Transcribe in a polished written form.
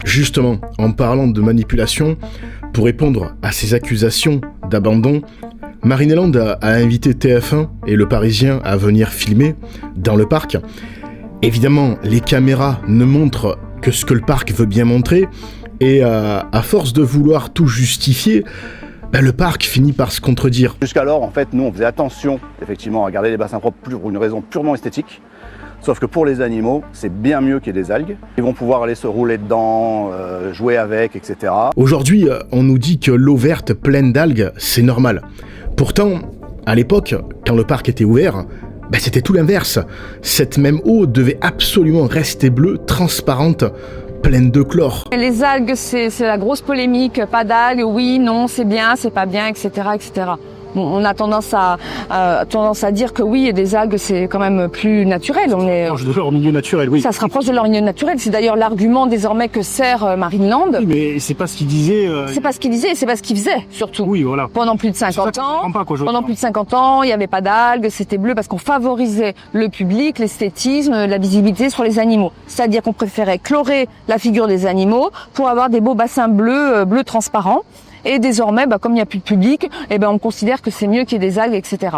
Justement, en parlant de manipulation, pour répondre à ces accusations d'abandon, Marineland a invité TF1 et Le Parisien à venir filmer dans le parc. Évidemment, les caméras ne montrent que ce que le parc veut bien montrer, et à force de vouloir tout justifier, le parc finit par se contredire. Jusqu'alors, en fait, nous, on faisait attention, effectivement, à garder les bassins propres pour une raison purement esthétique. Sauf que pour les animaux, c'est bien mieux qu'il y ait des algues. Ils vont pouvoir aller se rouler dedans, jouer avec, etc. Aujourd'hui, on nous dit que l'eau verte pleine d'algues, c'est normal. Pourtant, à l'époque, quand le parc était ouvert, c'était tout l'inverse. Cette même eau devait absolument rester bleue, transparente, pleine de chlore. Les algues, c'est la grosse polémique. Pas d'algues, oui, non, c'est bien, c'est pas bien, etc., etc. Bon, on a tendance à dire que oui, des algues, c'est quand même plus naturel. On est proche de leur milieu naturel, oui. Ça se rapproche de leur milieu naturel. C'est d'ailleurs l'argument désormais que sert Marineland. Oui, mais c'est pas ce qu'il disait. C'est pas ce qu'il disait, c'est pas ce qu'il faisait, surtout. Oui, voilà. Pendant plus de 50 ans. Pendant plus de 50 ans, il n'y avait pas d'algues, c'était bleu parce qu'on favorisait le public, l'esthétisme, la visibilité sur les animaux. C'est-à-dire qu'on préférait chlorer la figure des animaux pour avoir des beaux bassins bleus transparents. Et désormais, comme il n'y a plus de public, on considère que c'est mieux qu'il y ait des algues, etc.